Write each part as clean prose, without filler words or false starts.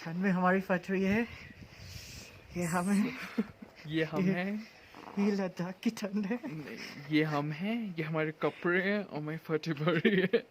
ठंड में हमारी फट रही है। ये हम हैं। ये हम हैं। ये लद्दाख की ठंड है। ये हम हैं, ये हमारे कपड़े हैं और मैं फटी पड़ी है।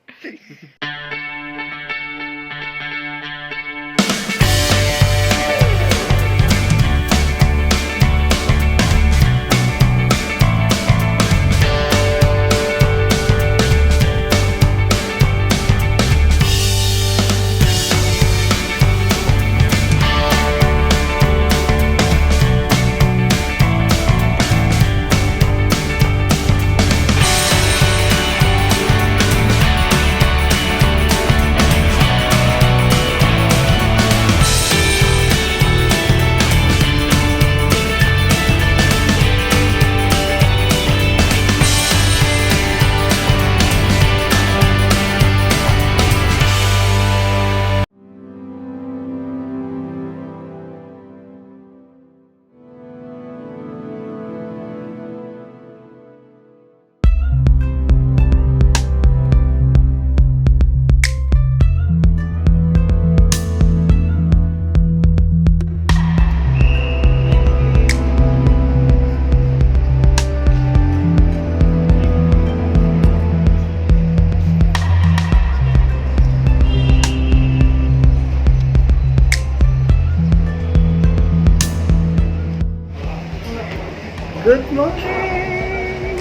Good morning.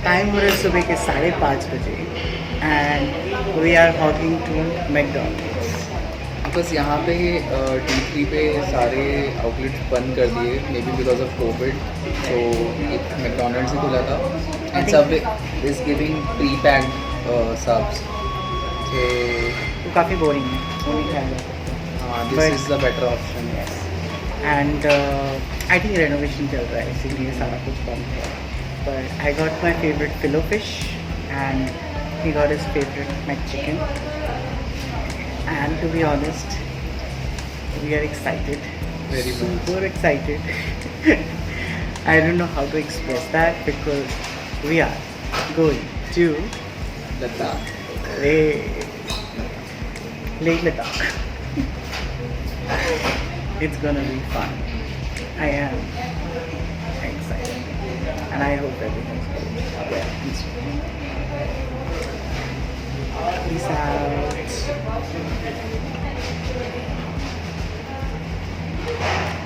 टाइम हो रहा है सुबह के 5:30 बजे and we are walking to McDonald's. बस यहाँ पे T3 पे सारे आउटलेट्स बंद कर दिए, may be because of Covid. तो एक मैकडोनल्ड्स ही खुला था एंड सब is giving pre packed subs. तो काफ़ी बोरिंग है, वो नहीं खाया जा सकता। हाँ, this is the better option. And I think renovation चल रहा है इसीलिए सारा कुछ बंद है। But I got my favourite Filet-O fish and he got his favourite McChicken and to be honest we are excited, Very much. super excited. I don't know how to express that because we are going to Ladakh. Lake Ladakh. It's gonna be fun. I am excited and I hope everything's going well. Peace out.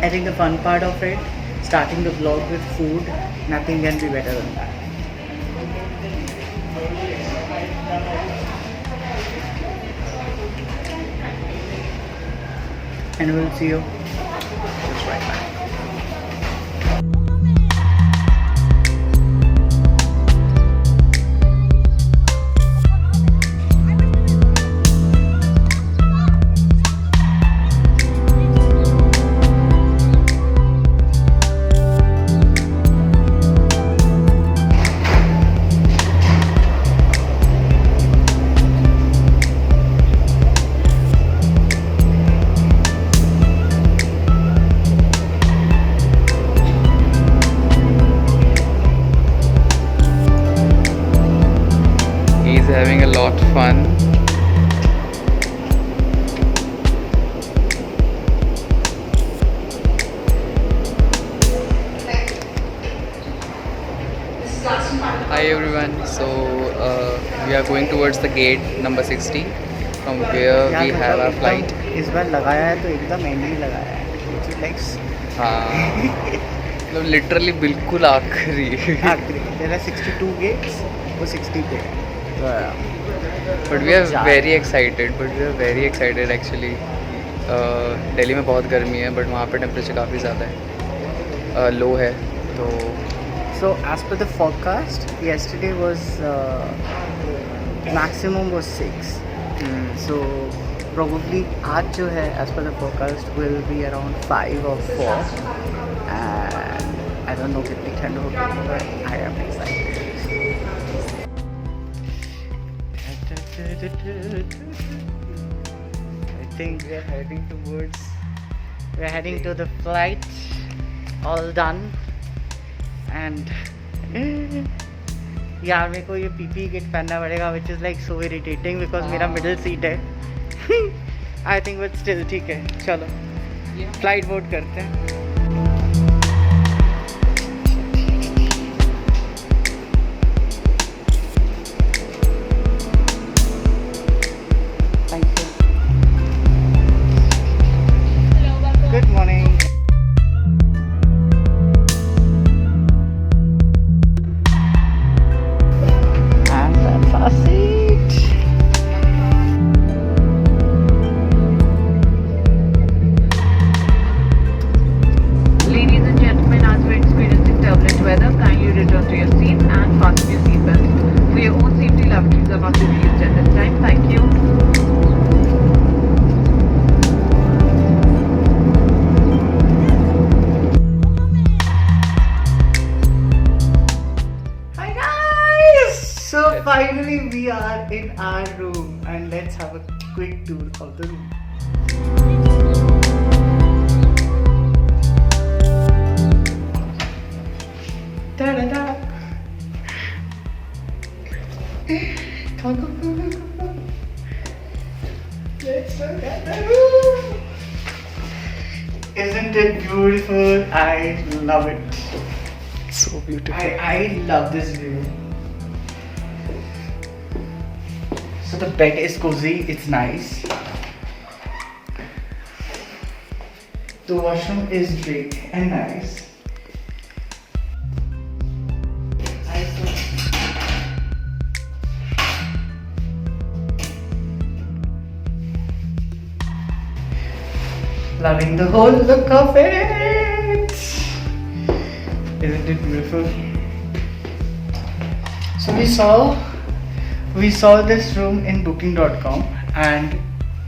I think the fun part of it, starting the vlog with food, nothing can be better than that. And we'll see you just right back. He's having a lot of fun. Hi everyone. So we are going towards the gate number 60 from where we have our flight. इस बार लगाया है तो एकदम and he लगाया है, which is like हाँ, मतलब literally बिल्कुल आखिरी। आखिरी there are 62 gates, वो 60 पे है। But we are very excited actually. Delhi में बहुत गर्मी है बट वहाँ पे टेम्परेचर काफ़ी ज़्यादा है, लो है तो। So as per the forecast, yesterday was maximum was 6. So probably आज जो है as per the forecast will be around 5 or 4. And I don't know कितनी ठंड होगी but I am excited. I think we are heading to the flight, all done. And यार मेरे को ये पीपी किट पहनना पड़ेगा which is like so irritating because मेरा मिडिल सीट है। आई थिंक बट स्टिल ठीक है, चलो फ्लाइट बोर्ड करते हैं. Thank you. Good morning. And that's our seat. Ladies and gentlemen, as we're experiencing turbulent weather, kindly return to your seats and fasten your seatbelts. For your own safety, lavatories are not to be used at this time. Thank you. Hi guys! So finally we are in our room and let's have a quick tour of the room. Da-da-da. Come on. Let's look at the room. Isn't it beautiful? I love it. So beautiful. I love this view. So the bed is cozy, it's nice. The washroom is big and nice. Loving the whole look of it. Isn't it beautiful? So we saw this room in booking.com and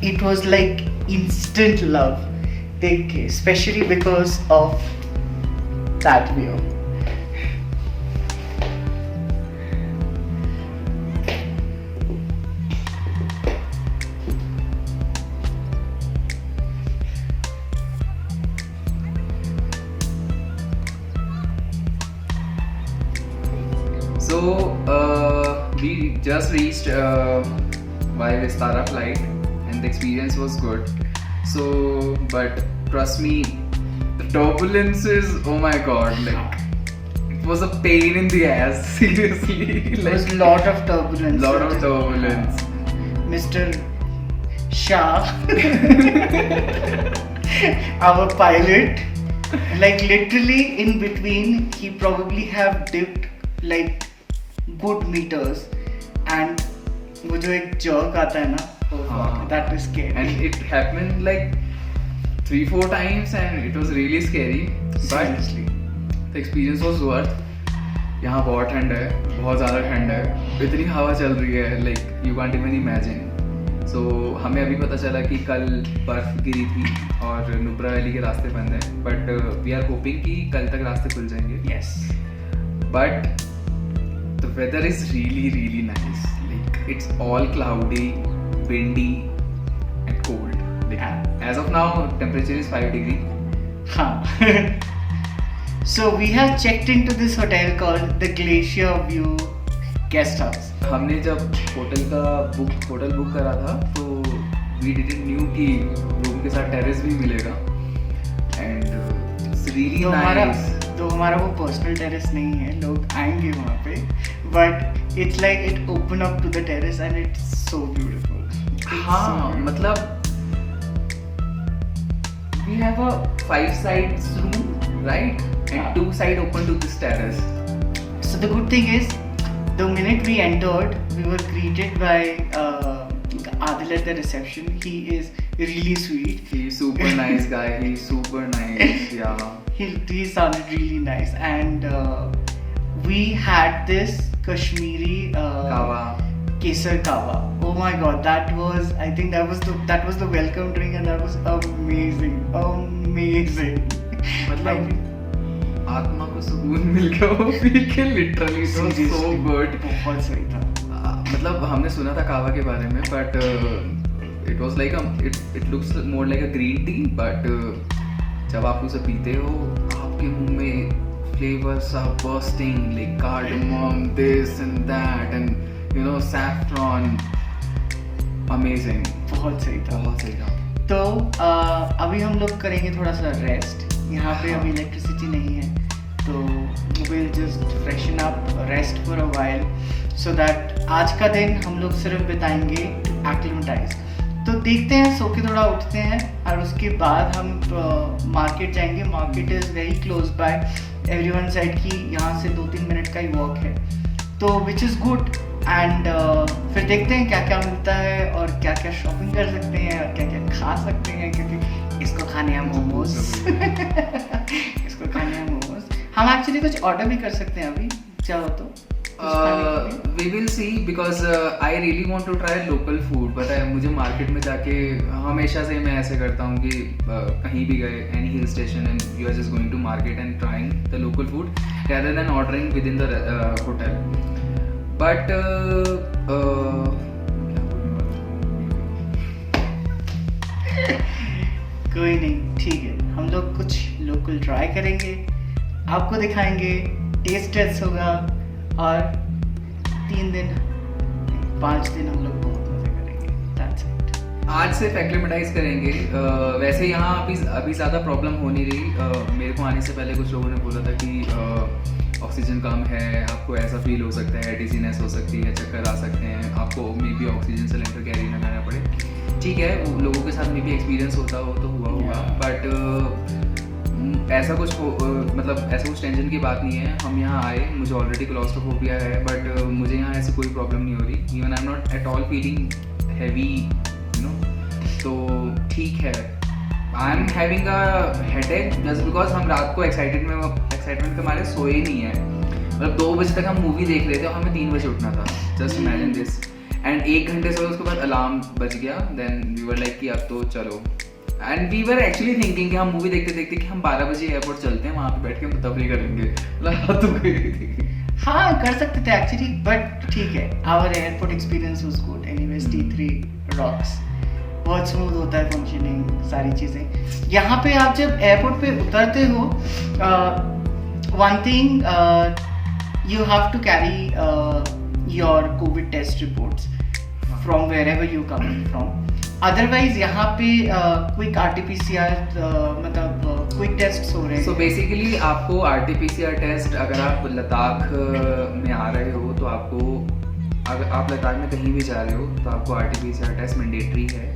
it was like instant love, especially because of that view. So we just reached by Vistara flight and the experience was good. So but trust me, the turbulence is, oh my god, like it was a pain in the ass. Seriously, There was a lot of turbulence. Mr. Shah, our pilot, like literally in between, he probably have dipped like good meters, and वो जो एक jerk आता है ना, oh fuck, that is scary. And it happened like 3-4 times and it was really scary. But Seriously. the experience was worth. यहाँ बहुत ठंड है, बहुत ज़्यादा ठंड है, इतनी हवा चल रही है, like you can't even imagine. So हमें अभी पता चला कि कल बर्फ गिरी थी और नुब्रा वैली के रास्ते बंद हैं, but we are hoping कि कल तक रास्ते खुल जाएंगे. Yes. But the weather is really really nice. Like it's all cloudy, windy and cold. Like, as of now temperature is 5 degrees. Huh. So we have checked into this hotel called the Glacier View Guest House. हमने जब hotel book करा था तो we didn't knew कि room के साथ terrace भी मिलेगा and it's really nice. तो हमारा वो पर्सनल टेरेस नहीं है, लोग आएंगे वहाँ पे, but it's like it open up to the terrace and it's so beautiful. हाँ मतलब we have a 5 sides room, right? And 2 sides open to this terrace. So the good thing is, the minute we entered, we were greeted by Adil at the reception. He is really sweet. He's super nice guy. He's super nice. Yeah. He sounded really nice, and we had this Kashmiri Kawa. Kesar Kawa. Oh my god, I think that was the welcome drink, and that was amazing. मतलब आत्मा को सुकून मिल गया वो P के, literally so good. बहुत सही था. मतलब हमने सुना था कावा के बारे में, but it was like it looks more like a green tea, but जब आप उसे पीते हो आपके मुंह में flavors are bursting like cardamom, this and that, and you know, saffron. Amazing, बहुत सही था। बहुत सही था। तो अभी हम लोग करेंगे थोड़ा सा रेस्ट। यहाँ पे अभी इलेक्ट्रिसिटी नहीं है, तो will just freshen up, rest for a while, so that आज का दिन हम लोग सिर्फ बिताएंगे टू एक्लिमेटाइज। तो देखते हैं, सो के थोड़ा उठते हैं और उसके बाद हम मार्केट जाएंगे। Market is very close by, everyone side की यहाँ से 2-3 मिनट का ही वॉक है, तो विच इज़ गुड। एंड फिर देखते हैं क्या क्या मिलता है और क्या क्या शॉपिंग कर सकते हैं और क्या क्या खा सकते हैं, क्योंकि इसको खाने हैं मोमोज इसको खाने हैं मोमोज। हम एक्चुअली कुछ ऑर्डर भी कर सकते हैं अभी, चाहो तो। we will see because I really want to try local food, but मुझे मार्केट में जाके हमेशा से मैं ऐसे करता हूँ कि कहीं भी गए any hill station and you are just going to market and trying the local food rather than ordering within the hotel. But कोई नहीं, ठीक है, हम लोग कुछ लोकल ट्राई करेंगे, आपको दिखाएंगे, टेस्ट टेस्ट होगा और 3 दिन 5 दिन हम लोग बहुत मजे करेंगे। That's it. आज सिर्फ एक्लिमेटाइज करेंगे। वैसे यहाँ अभी ज़्यादा प्रॉब्लम हो नहीं रही। मेरे को आने से पहले कुछ लोगों ने बोला था कि ऑक्सीजन कम है, आपको ऐसा फील हो सकता है, डिजीनेस हो सकती है, चक्कर आ सकते हैं, आपको may be oxygen cylinder carry ना करना पड़े। ठीक है, वो लोगों के साथ मे बी एक्सपीरियंस होता हो तो हुआ होगा, बट ऐसा कुछ मतलब ऐसा कुछ टेंशन की बात नहीं है। हम यहाँ आए, मुझे ऑलरेडी क्लॉस्ट्रोफोबिया है, बट मुझे यहाँ ऐसी कोई प्रॉब्लम नहीं हो रही। Even I am not at all feeling heavy, you know, तो ठीक है। I am having a headache just because हम रात को एक्साइटमेंट के मारे सोए नहीं है। मतलब 2 बजे तक हम मूवी देख रहे थे और हमें 3 बजे उठना था। Just imagine this. एंड 1 घंटे सोए, उसके बाद अलार्म बज गया। देन वी वर लाइक कि अब तो चलो। And we were actually thinking कि हम मूवी देखते देखते कि हम 12 बजे एयरपोर्ट चलते हैं, वहाँ पे बैठ के हम तफरी करेंगे। हाँ, कर सकते थे एक्चुअली, बट ठीक है, our airport experience was good anyways. T3 rocks, बहुत स्मूथ होता है फंक्शनिंग, सारी चीज़ें। यहाँ पे आप जब एयरपोर्ट पे उतरते हो, one thing you have to carry your Covid test reports from where ever you coming from. Otherwise यहाँ पे क्विक RT-PCR मतलब क्विक टेस्ट हो रहे हैं। सो बेसिकली आपको RT-PCR टेस्ट, अगर आप लद्दाख में आ रहे हो तो आपको, अगर आप लद्दाख में कहीं भी जा रहे हो तो आपको RT-PCR टेस्ट मैंडेटरी है।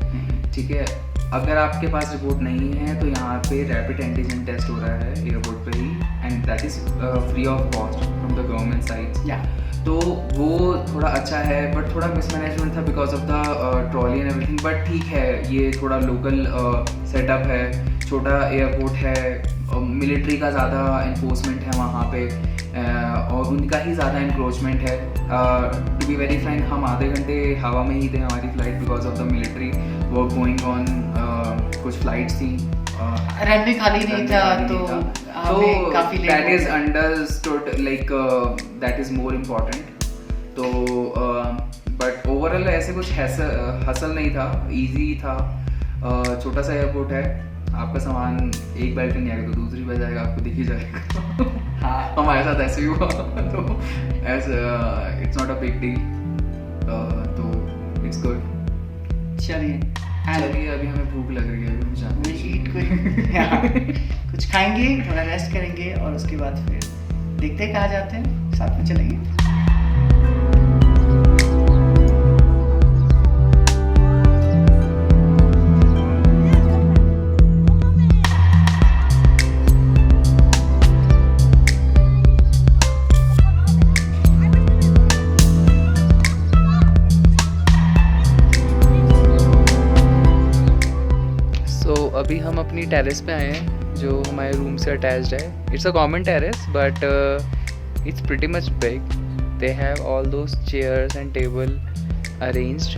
ठीक है, अगर आपके पास रिपोर्ट नहीं है तो यहाँ पे रैपिड एंटीजन टेस्ट हो रहा है एयरपोर्ट पे ही, and that is free of cost from the government side. तो वो थोड़ा अच्छा है, बट थोड़ा मिसमैनेजमेंट था because of the trolley and everything. But ठीक है, ये थोड़ा लोकल सेटअप है, छोटा एयरपोर्ट है, मिलिट्री का ज़्यादा इन्फोर्समेंट है वहाँ पे, और उनका ही ज़्यादा इंक्रोचमेंट है। टू बी वेरी फ्रैंक, हम आधे घंटे हवा में ही थे हमारी flight because of the military work going on. कुछ फ्लाइट्स थी, रनवे खाली नहीं था, तो हमें काफी let that is understood, like that is more important. तो बट ओवरऑल ऐसे कुछ हसल नहीं था, इजी था। छोटा सा एयरपोर्ट है, आपका सामान एक बेल्ट नहीं आएगा तो दूसरी बेल्ट आएगा, आपको दिख ही जाएगा। हाँ, हमारे साथ ऐसे ही हुआ। तो ऐसा it's not a big deal, तो इट्स गुड। चलिए, अभी हमें भूख लग रही है, कुछ खाएंगे, थोड़ा रेस्ट करेंगे और उसके बाद फिर देखते हैं कहाँ जाते हैं, साथ में चलेंगे। अभी हम अपनी टेरेस पे आए हैं जो हमारे रूम से अटैच्ड है। It's a common terrace but it's pretty much big. They have all those chairs and table arranged.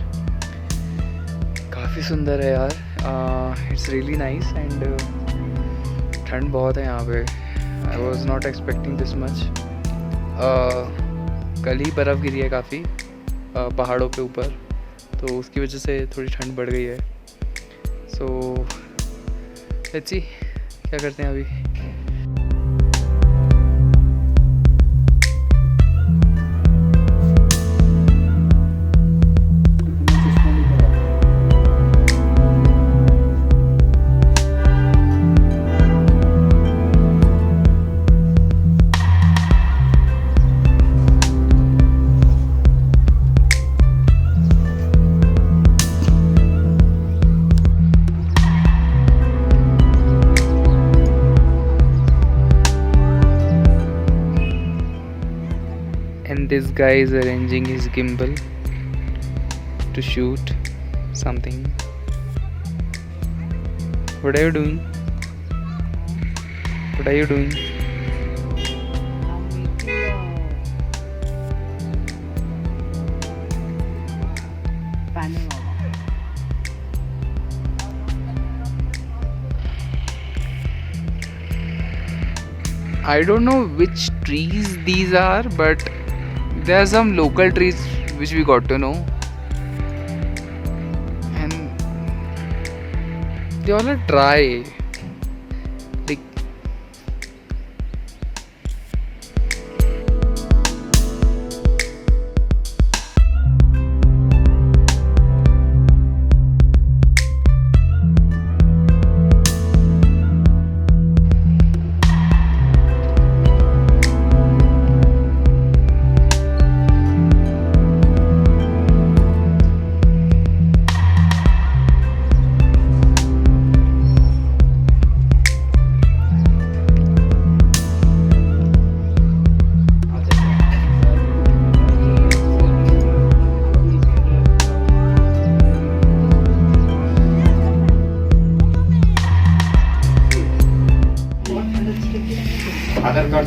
काफ़ी सुंदर है यार, इट्स रियली नाइस। एंड ठंड बहुत है यहाँ पे, I was not expecting this much. कल ही बर्फ़ गिरी है काफ़ी पहाड़ों पे ऊपर, तो उसकी वजह से थोड़ी ठंड बढ़ गई है। सो लेट्स सी क्या करते हैं अभी। This guy is arranging his gimbal to shoot something. What are you doing? What are you doing? I don't know which trees these are, but there are some local trees which we got to know, and they all are dry. Like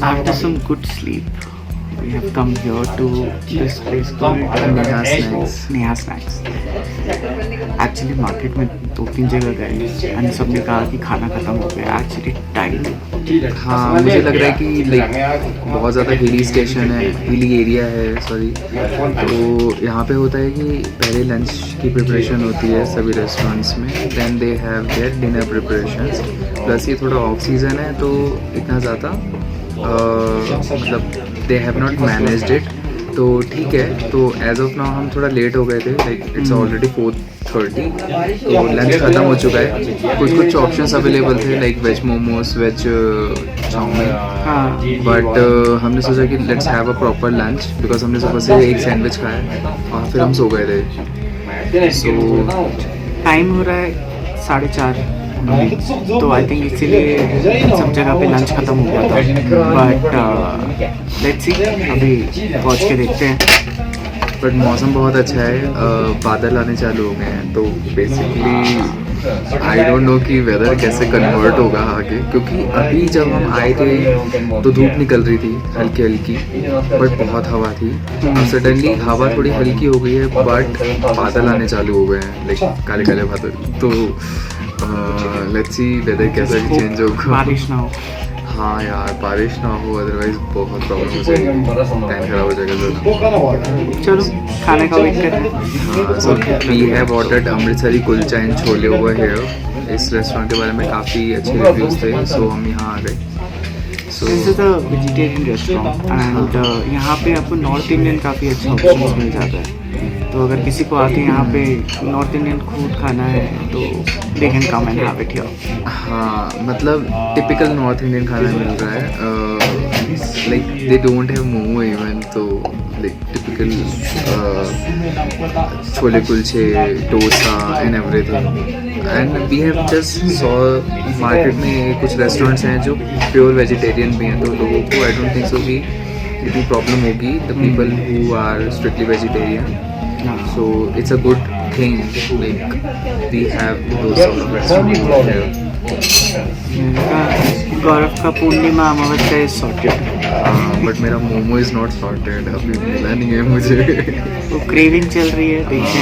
After some good sleep, we have come here to this place called Neha Snacks. Actually market में 2-3 जगह गए and सबने कहा कि खाना ख़त्म हो गया. Actually time. हाँ, मुझे लग रहा है कि लाइक बहुत ज़्यादा हिली स्टेशन है, हिली एरिया है, सॉरी. तो यहाँ पे होता है कि पहले लंच की प्रिपरेशन होती है सभी रेस्टोरेंट्स में, then they have their dinner preparations. Plus ये थोड़ा ऑफ सीज़न है तो इतना ज़्यादा मतलब they have not managed it. तो ठीक है. तो एज ऑफ नाउ हम थोड़ा लेट हो गए थे, लाइक इट्स ऑलरेडी 4:30. तो लंच ख़त्म हो चुका है. कुछ ऑप्शंस अवेलेबल थे like veg momos, veg chowmein, but हमने सोचा कि let's have a proper lunch because हमने सुबह से एक सैंडविच खाया है और फिर हम सो गए थे. सो टाइम हो रहा है 4:30. तो आई थिंक इसीलिए सब जगह पे लंच ख़त्म हो गया था. बट लेट्स सी, अभी पहुँच के देखते हैं. बट मौसम बहुत अच्छा है, बादल आने चालू हो गए हैं. तो बेसिकली आई डोंट नो कि वेदर कैसे कन्वर्ट होगा आगे, क्योंकि अभी जब हम आए थे तो धूप निकल रही थी हल्की हल्की, बट बहुत हवा थी. अब सडनली हवा थोड़ी हल्की हो गई है बट बादल आने चालू हो गए हैं, लाइक काले काले बादल. तो लेट्स सी वेदर कैसा चेंज होगा. बारिश ना हो. हाँ यार, बारिश ना हो, अदरवाइज बहुत प्रॉब्लम हो जाएगी, टाइम खराब हो जाएगा. चलो खाने का वेट करें. हाँ, so we have ordered Amritsari kulcha and chole over here. इस रेस्टोरेंट के बारे में काफ़ी अच्छे रिव्यूज़ थे, सो हम यहाँ आ गए. So this is a vegetarian restaurant and यहाँ पे आपको नॉर्थ इंडियन काफ़ी अच्छा ऑप्शन मिल जाता है. तो अगर किसी को आके यहाँ पे नॉर्थ इंडियन फूड खाना है तो they can come and have it here. हाँ, मतलब टिपिकल नॉर्थ इंडियन खाना मिल रहा है. Like they don't have momo even, तो like typical chole kulche, dosa and everything. And we have just saw market में कुछ रेस्टोरेंट्स हैं जो प्योर वेजिटेरियन भी हैं, तो लोगों को आई डोंट थिंक सो कि इतनी प्रॉब्लम होगी the people who are strictly vegetarian. So it's a good thing, like we have those sort of restaurants here. गौरव का पूर्णिमा अमावस्या इज सॉर्टेड. बट मेरा मोमो इज़ नॉट सॉर्टेड, अभी मिला नहीं है मुझे. तो क्रेविंग चल रही है, देखते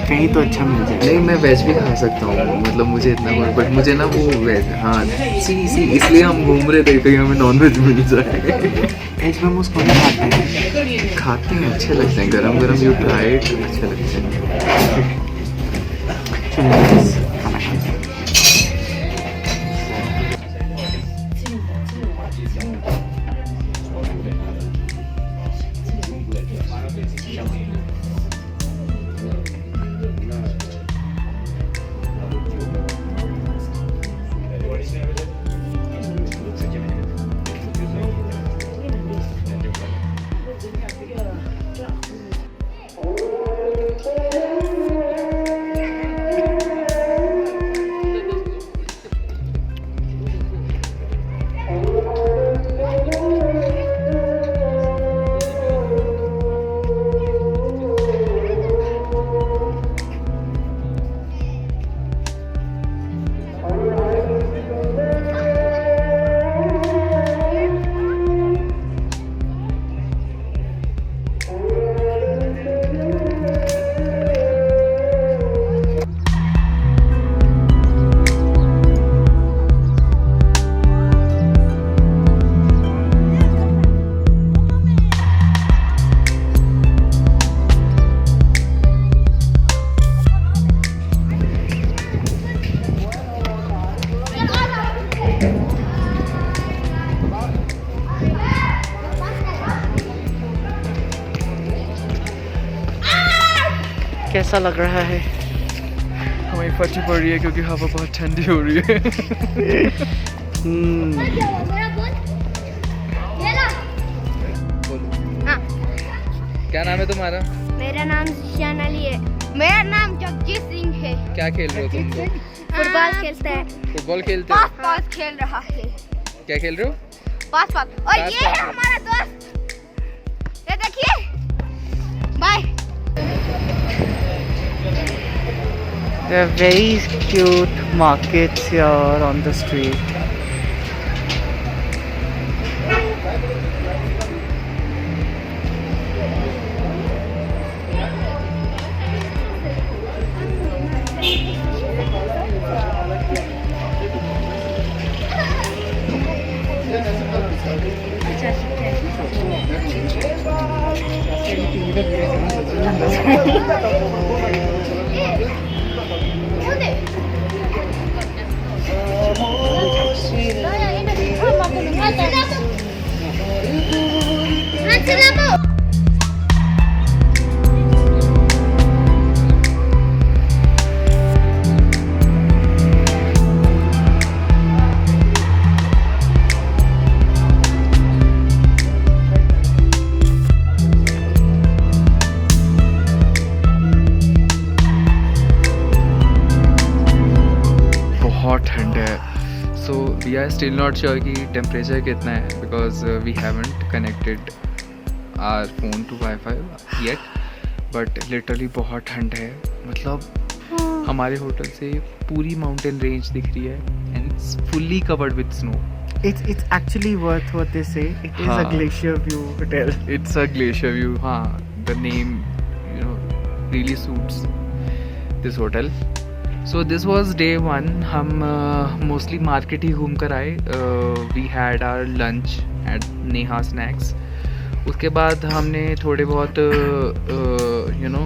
कहीं तो अच्छा मिल जाए. नहीं, मैं वेज भी खा सकता हूँ, मतलब मुझे इतना, बट मुझे ना वो वेज, हाँ सी इसलिए हम घूम रहे थे कहीं हमें नॉन वेज मिल जाए. वेज मोमोज कौन खाते हैं? अच्छे लगते हैं, गरम गरम यू ट्राई इट, अच्छे लगते हैं. चलिए खाना खाते हैं. कैसा लग रहा है? हमारी फटी पड़ रही है क्योंकि हवा बहुत ठंडी हो रही है। हाँ। क्या नाम है तुम्हारा? मेरा नाम जिशान अली है। मेरा नाम जगजीत सिंह है। क्या खेल रहे हो तुम लोग? फुटबॉल खेलते हैं। फुटबॉल खेलते हो? पास पास खेल रहा है। क्या खेल रहे हो? पास पास। और पास ये है पास। हमारा दोस्त। ये देखिए। Bye. There are very cute markets here on the street. बहुत ठंड है। So we are still not sure कि टेम्परेचर कितना है because we haven't connected our phone to WiFi yet, but literally बहुत ठंड है। मतलब हमारे होटल से पूरी माउंटेन रेंज दिख रही है and it's fully covered with snow. It's actually worth what they say. It is a हाँ. glacier view hotel. It's a glacier view. हाँ, the name you know really suits this hotel. So this was day 1। हम mostly market ही घूम कर आए। We had our lunch at Neha snacks. उसके बाद हमने थोड़े बहुत यू नो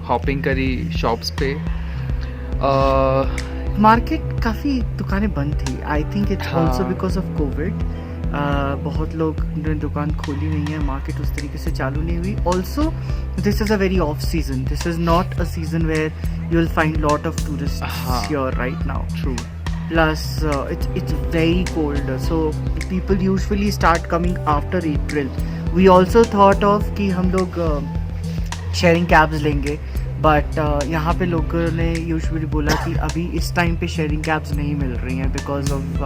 हॉपिंग करी शॉप्स पे। मार्केट काफ़ी दुकानें बंद थी। आई थिंक इट्स हाँ. Also because of Covid. बहुत लोग ने दुकान खोली नहीं है, मार्केट उस तरीके से चालू नहीं हुई। Also this is a very off season, this is not a season where you will find lot of tourist हाँ. Here right now. True. Plus, it's very cold, so people usually start coming after April. We also thought of कि हम लोग sharing cabs लेंगे, but यहाँ पे लोगों ने usually बोला कि अभी इस टाइम पे शेयरिंग कैब्स नहीं मिल रही हैं बिकॉज ऑफ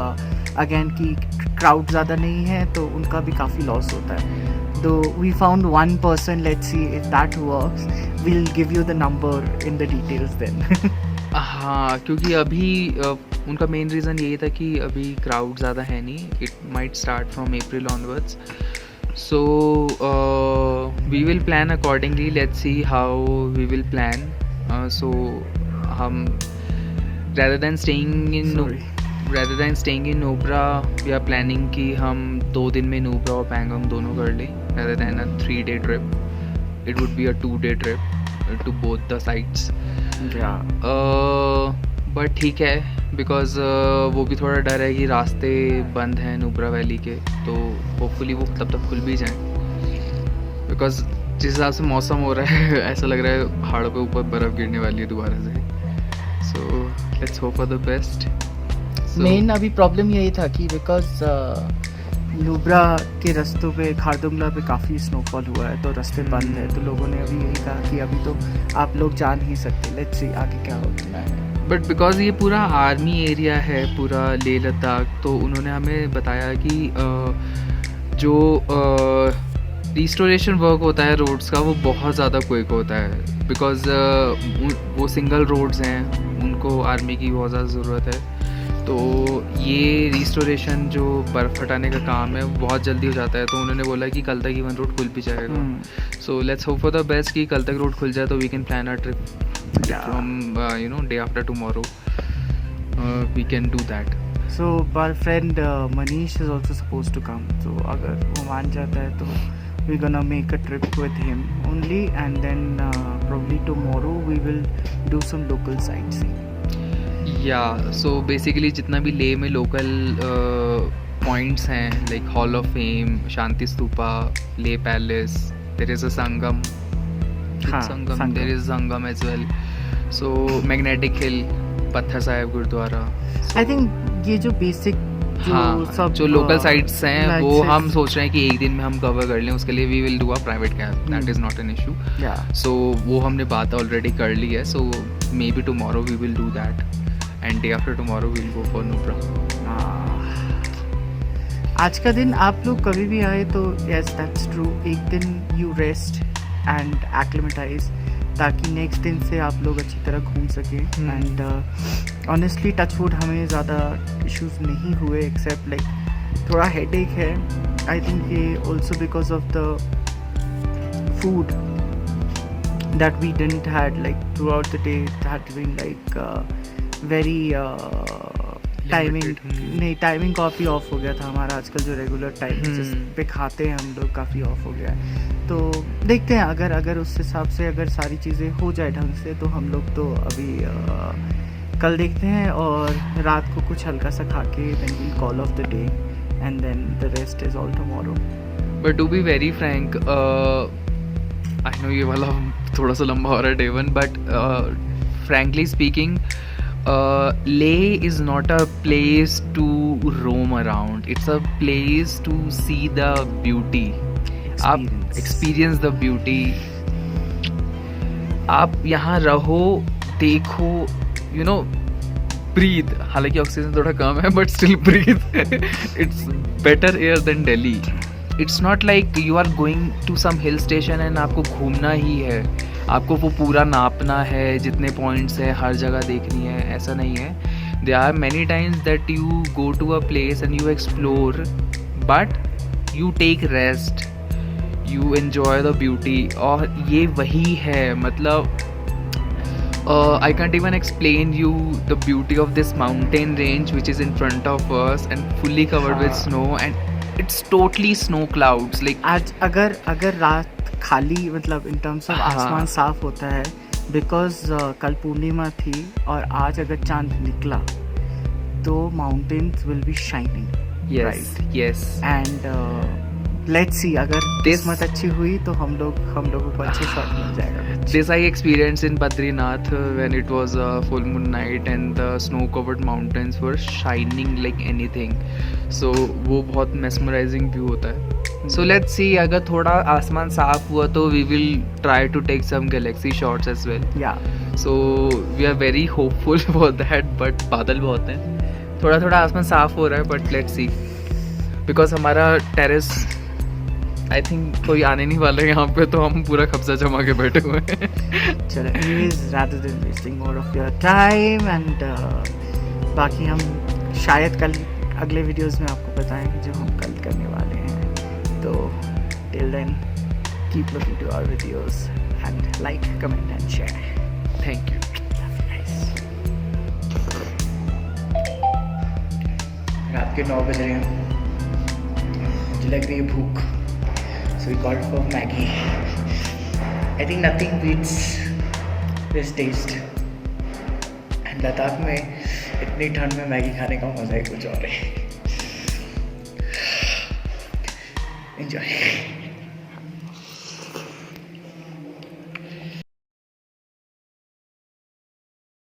अगेन कि क्राउड ज़्यादा नहीं है तो उनका भी काफ़ी लॉस होता है। तो we found one person, let's see if that works, will give you the number in the details then. हाँ, क्योंकि अभी उनका मेन रीज़न यही था कि अभी क्राउड ज़्यादा है नहीं। It might start from April onwards. So we will plan accordingly. Let's see how we will plan. So हम rather than staying in Nubra, we are planning कि हम 2 दिन में नूब्रा और पैंगोंग दोनों कर लें rather than a 3-day trip. It would be a 2-day trip to both the sites. But ठीक है बिकॉज वो भी थोड़ा डर है कि रास्ते बंद हैं नुब्रा वैली के, तो होपफुली वो तब तक खुल भी जाएं बिकॉज जिस हिसाब से मौसम हो रहा है ऐसा लग रहा है पहाड़ों पे ऊपर बर्फ़ गिरने वाली है दोबारा से। सो let's hope for the best. Main अभी प्रॉब्लम यही था कि बिकॉज नुब्रा के रास्तों पे खारदुंगला पे काफ़ी स्नोफॉल हुआ है तो रास्ते बंद है, तो लोगों ने अभी यही कहा कि अभी तो आप लोग जा नहीं सकते, लेट्स सी आगे क्या होता है। बट बिकॉज ये पूरा आर्मी एरिया है, पूरा लेह लद्दाख, तो उन्होंने हमें बताया कि जो रिस्टोरेशन वर्क होता है रोड्स का वो बहुत ज़्यादा क्विक होता है बिकॉज वो सिंगल रोड्स हैं, उनको आर्मी की बहुत ज़्यादा ज़रूरत है। तो ये रिस्टोरेशन जो बर्फ़ हटाने का काम है वो बहुत जल्दी हो जाता है, तो उन्होंने बोला कि कल तक इवन रोड खुल भी जाएगा। So let's hope for the best कि कल तक रोड खुल जाए तो we can plan our trip from day after tomorrow. We can do that. So our friend Manish is also supposed to come, so अगर वो मान जाता है तो we're gonna make a trip with him only, and then probably tomorrow we will do some local sightseeing. या so basically जितना भी ले में लोकल पॉइंट्स हैं like hall of fame, Shanti Stupa, Leh palace, there is a Sangam, हाँ, Sangam, there is Sangam as well, so magnetic hill, Patthar Sahib gurdwara. I think ये जो basic हाँ, जो लोकल साइट्स हैं like वो से- हम सोच रहे हैं कि एक दिन में हम कवर कर लें, उसके लिए we will do a private cab, that is not an issue. Yeah. So वो हमने बात ऑलरेडी कर ली है, so maybe tomorrow we will do that and day after tomorrow we will go for Nubra. आज का दिन आप लोग कभी भी आए तो यस दैट्स ट्रू, एक दिन यू रेस्ट एंड एक्लिमेटाइज ताकि नेक्स्ट दिन से आप लोग अच्छी तरह घूम सकें। एंड ऑनेस्टली टचवुड हमें ज़्यादा इश्यूज नहीं हुए एक्सेप्ट लाइक थोड़ा हेडेक है। आई थिंक ये also because of the food that we didn't had like throughout the day, it had been like very timing नहीं, टाइमिंग काफ़ी ऑफ हो गया था हमारा। आजकल जो रेगुलर टाइमिंग जिस पे खाते हैं हम लोग काफ़ी ऑफ हो गया है। तो देखते हैं अगर उस हिसाब से अगर सारी चीज़ें हो जाए ढंग से तो हम लोग तो अभी कल देखते हैं और रात को कुछ हल्का सा खा के then we call off the day and then the rest is all tomorrow. But to be very frank, I know ये वाला थोड़ा सा लंबा हो रहा है day one, but frankly speaking Leh is not a place to roam around, it's a place to see the beauty, आप experience the beauty, आप यहाँ रहो, देखो, you know, breathe, हालांकि ऑक्सीजन थोड़ा कम है but still breathe, it's better air than Delhi, it's not like you are going to some hill station and आपको घूमना ही है, आपको वो पूरा नापना है, जितने पॉइंट्स है हर जगह देखनी है, ऐसा नहीं है। There are many times that you go to a place and you explore but you take rest, you enjoy the beauty, और ये वही है मतलब I can't even explain you the beauty of this mountain range which is in front of us and fully covered with snow and it's totally snow clouds like आज अगर रात खाली मतलब इन टर्म्स ऑफ हाँ। आसमान साफ होता है बिकॉज कल पूर्णिमा थी और आज अगर चांद निकला तो mountains will be shining yes yes and let's see अगर किस्मत अच्छी हुई तो हम लोगों को अच्छे शॉट मिल जाएगा। This I experienced in Badrinath when it was a full moon night and the snow-covered mountains were shining like anything. So वो बहुत mesmerizing view होता है. So let's see अगर थोड़ा आसमान साफ हुआ तो we will try to take some galaxy shots as well. Yeah. So we are very hopeful for that but बादल बहुत हैं. थोड़ा आसमान साफ हो रहा है but let's see. Because हमारा terrace आई थिंक कोई आने नहीं वाला है यहाँ पे, तो हम पूरा कब्जा जमा के बैठे हुए हैं। चलो anyways rather than wasting more of your time and बाकी हम शायद कल अगले वीडियोस में आपको बताएंगे जो हम कल करने वाले हैं। तो till then keep looking to our videos and like, comment and share. Thank you. रात के 9 बज रहे हैं, मुझे लग रही है भूख, so we called for Maggie. I think nothing beats this taste. And Ladakh में इतनी ठंड में मैगी खाने का मज़ा ही कुछ और है। Enjoy.